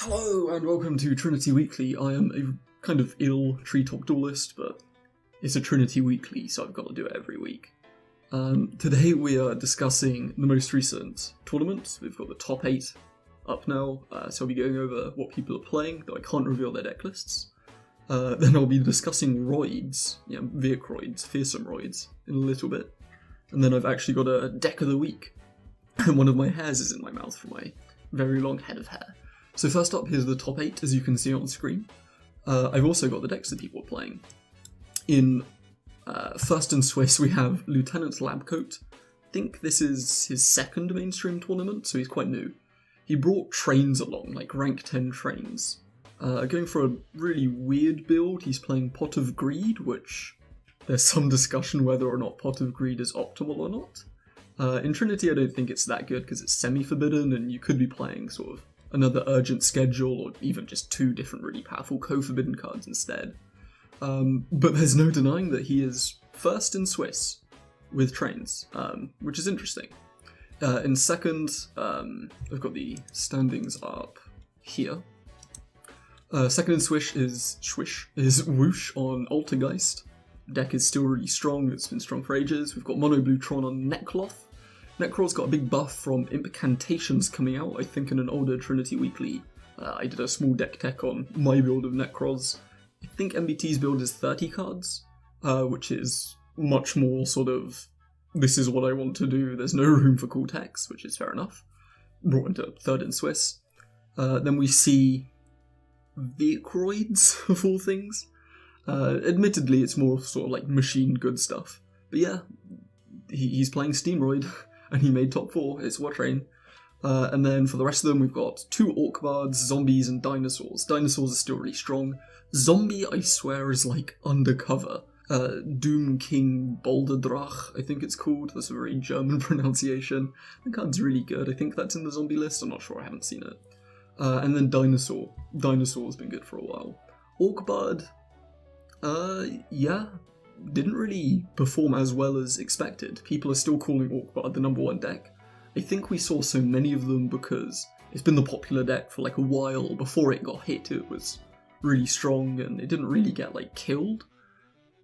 Hello and welcome to Trinity Weekly. I am a kind of ill treetop duelist, but it's a Trinity Weekly, so I've got to do it every week. Today we are discussing the most recent tournament. We've got the top 8 up now, so I'll be going over what people are playing, though I can't reveal their deck lists. Then I'll be discussing roids, Vehicroids, fearsome roids, in a little bit. And then I've actually got a deck of the week, and one of my hairs is in my mouth from my very long head of hair. So first up, here's the top 8, as you can see on screen. I've also got the decks that people are playing. In first in Swiss, we have Lieutenant Labcoat. I think this is his second mainstream tournament, so he's quite new. He brought trains along, like rank 10 trains. Going for a really weird build, he's playing Pot of Greed, which there's some discussion whether or not Pot of Greed is optimal or not. In Trinity, I don't think it's that good because it's semi-forbidden, and you could be playing sort of another urgent schedule, or even just 2 different really powerful co-forbidden cards instead. But there's no denying that he is first in Swiss with trains, which is interesting. In second, I've got the standings up here. Second in Swish is Whoosh on Altergeist. Deck is still really strong, it's been strong for ages. We've got Mono Blue Tron on Necloth. Necro's got a big buff from Incantations coming out, I think in an older Trinity Weekly. I did a small deck tech on my build of Necros. I think MBT's build is 30 cards, which is much more sort of, this is what I want to do, there's no room for cool techs, which is fair enough. Brought into third in Swiss. Then we see Vehicroids, of all things. Admittedly, it's more sort of like machine good stuff. But yeah, he's playing Steamroid. And he made top 4, it's Watrain. And then for the rest of them, we've got 2 Orc Bards, Zombies, and Dinosaurs. Dinosaurs are still really strong. Zombie, I swear, is like undercover. Doom King Bolderdrach, I think it's called. That's a very German pronunciation. The card's really good. I think that's in the zombie list. I'm not sure, I haven't seen it. And then Dinosaur. Dinosaur's been good for a while. Orc Bard, yeah. Didn't really perform as well as expected. People are still calling Orc Bard the number 1 deck. I think we saw so many of them because it's been the popular deck for like a while. Before it got hit, it was really strong and it didn't really get like killed,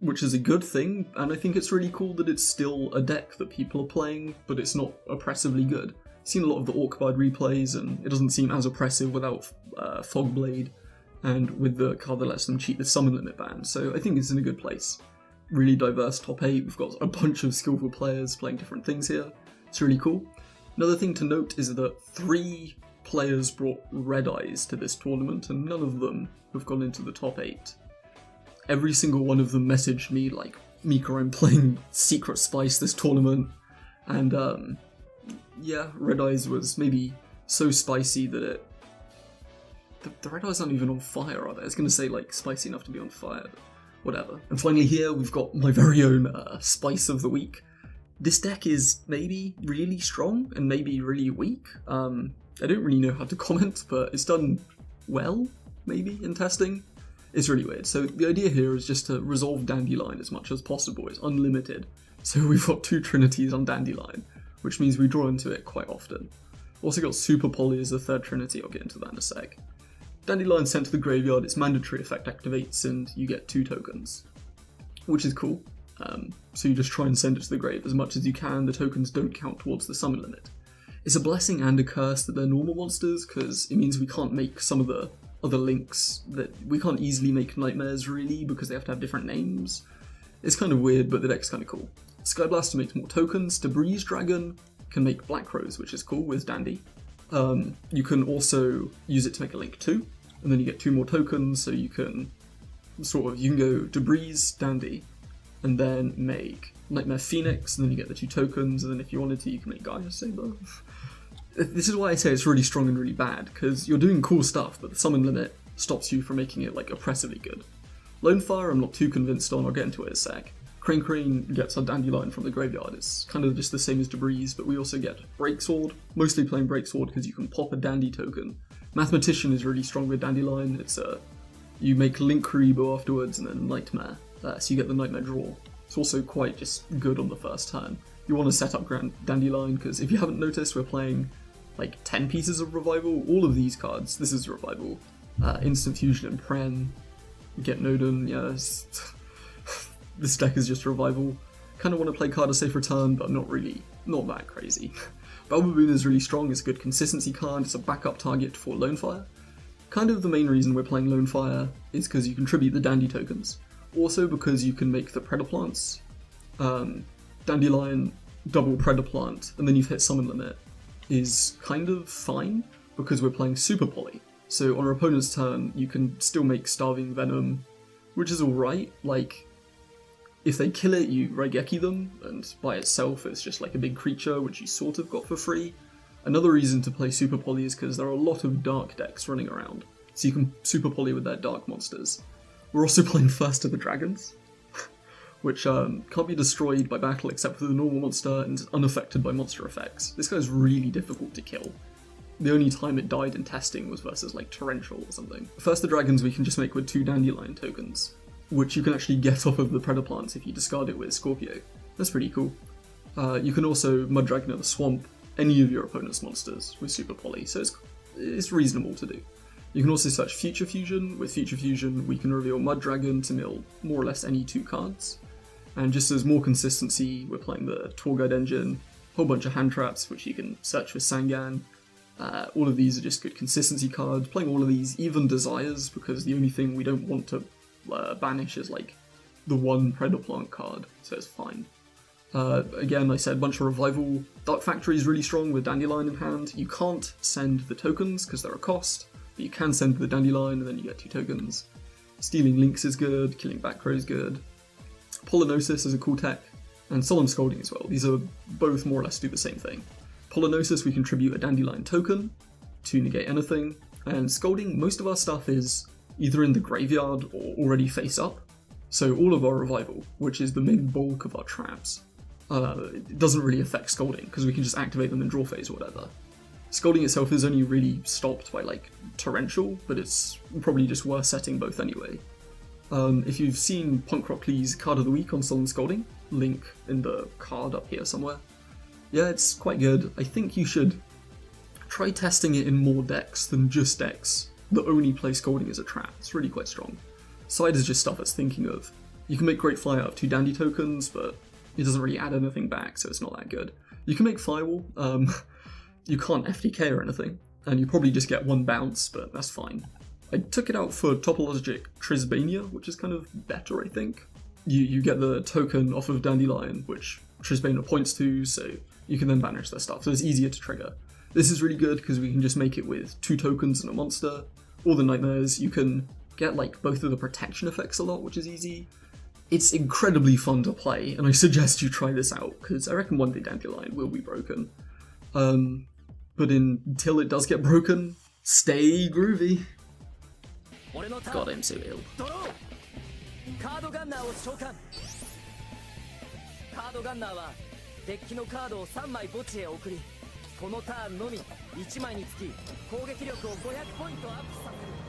which is a good thing. And I think it's really cool that it's still a deck that people are playing, but it's not oppressively good. I've seen a lot of the Orc Bard replays and it doesn't seem as oppressive without Fogblade and with the card that lets them cheat the summon limit ban. So I think it's in a good place. Really diverse top 8, we've got a bunch of skillful players playing different things here. It's really cool. Another thing to note is that 3 players brought Red Eyes to this tournament and none of them have gone into the top 8. Every single one of them messaged me like, Mika, I'm playing Secret Spice this tournament, and yeah, Red Eyes was maybe so spicy that it... The Red Eyes aren't even on fire, are they? I was going to say like spicy enough to be on fire, but whatever. And finally here, we've got my very own Spice of the Week. This deck is maybe really strong and maybe really weak. I don't really know how to comment, but it's done well, maybe, in testing. It's really weird. So the idea here is just to resolve Dandylion as much as possible. It's unlimited. So we've got 2 Trinities on Dandylion, which means we draw into it quite often. Also got Super Poly as the 3rd Trinity, I'll get into that in a sec. Dandylion sent to the graveyard, its mandatory effect activates and you get 2 tokens, which is cool. So you just try and send it to the grave as much as you can, the tokens don't count towards the summon limit. It's a blessing and a curse that they're normal monsters, because it means we can't make some of the other links, that we can't easily make nightmares really, because they have to have different names. It's kind of weird, but the deck's kind of cool. Skyblaster makes more tokens, Debris Dragon can make Black Rose, which is cool with Dandy. You can also use it to make a link too, and then you get 2 more tokens, so you can you can go Debris, Dandy, and then make Nightmare Phoenix, and then you get the 2 tokens, and then if you wanted to, you can make Gaia Saber. This is why I say it's really strong and really bad, because you're doing cool stuff, but the summon limit stops you from making it like oppressively good. Lone Fire I'm not too convinced on, I'll get into it in a sec. Crane gets our Dandylion from the graveyard. It's kind of just the same as Debris, but we also get Breaksword, mostly playing Breaksword because you can pop a Dandy token. Mathematician is really strong with Dandylion. It's you make Link Kuribo afterwards and then Nightmare, so you get the Nightmare draw. It's also quite just good on the first turn. You want to set up Dandelion because if you haven't noticed, we're playing like 10 pieces of revival. All of these cards, this is revival. Instant Fusion and Pren, get Nodon, yeah, this deck is just revival. Kind of want to play card a safe return, but not that crazy. Balbaboon is really strong, it's a good consistency card, it's a backup target for Lonefire. Kind of the main reason we're playing Lonefire is because you contribute the Dandy tokens. Also because you can make the Predaplants, Dandylion, double Predaplant, and then you've hit summon limit, is kind of fine because we're playing Super Poly. So on our opponent's turn, you can still make Starving Venom, which is alright. Like, if they kill it, you Raigeki them, and by itself it's just like a big creature, which you sort of got for free. Another reason to play Super Poly is because there are a lot of dark decks running around, so you can Super Poly with their dark monsters. We're also playing First of the Dragons, which can't be destroyed by battle except for the normal monster and is unaffected by monster effects. This guy's really difficult to kill. The only time it died in testing was versus like Torrential or something. First of the Dragons we can just make with 2 Dandylion tokens, which you can actually get off of the Predaplants if you discard it with Scorpio. That's pretty cool. You can also Muddragon the Swamp any of your opponent's monsters with Super Poly, so it's reasonable to do. You can also search Future Fusion. With Future Fusion we can reveal Muddragon to mill more or less any 2 cards. And just as more consistency, we're playing the Tour Guide engine, a whole bunch of hand traps which you can search with Sangan. All of these are just good consistency cards. Playing all of these, even Desires, because the only thing we don't want to banish is like the one Predaplant card, so it's fine. Again, I said a bunch of revival. Dark Factory is really strong with Dandylion in hand. You can't send the tokens because they're a cost, but you can send the Dandylion and then you get 2 tokens. Stealing Links is good, killing Backrow is good. Polynosis is a cool tech, and Solemn Scolding as well. These are both more or less do the same thing. Polynosis, we contribute a Dandylion token to negate anything, and Scolding, most of our stuff is either in the graveyard or already face up, so all of our revival, which is the main bulk of our traps, it doesn't really affect Scolding, because we can just activate them in draw phase or whatever. Scolding itself is only really stopped by like Torrential, but it's probably just worth setting both anyway. If you've seen Punk Rock Lee's Card of the Week on Solemn Scolding, link in the card up here somewhere. Yeah, it's quite good. I think you should try testing it in more decks than just decks that only play Scolding as a trap. It's really quite strong. Side is just stuff it's thinking of. You can make Great Fly out of 2 Dandy tokens, but it doesn't really add anything back, so it's not that good. You can make Firewall. You can't FTK or anything, and you probably just get 1 bounce, but that's fine. I took it out for Topologic Trisbania, which is kind of better, I think. You get the token off of Dandylion, which Trisbania points to, so you can then banish their stuff, so it's easier to trigger. This is really good because we can just make it with 2 tokens and a monster. All the Nightmares, you can get like both of the protection effects a lot, which is easy. It's incredibly fun to play, and I suggest you try this out, because I reckon one day Dandylion will be broken. But until it does get broken, stay groovy. God, I'm so ill. カードガンナーを召喚。カードガンナーはデッキのカードを3枚墓地へ送り、このターンのみ1枚につき攻撃力を500ポイントアップさせる。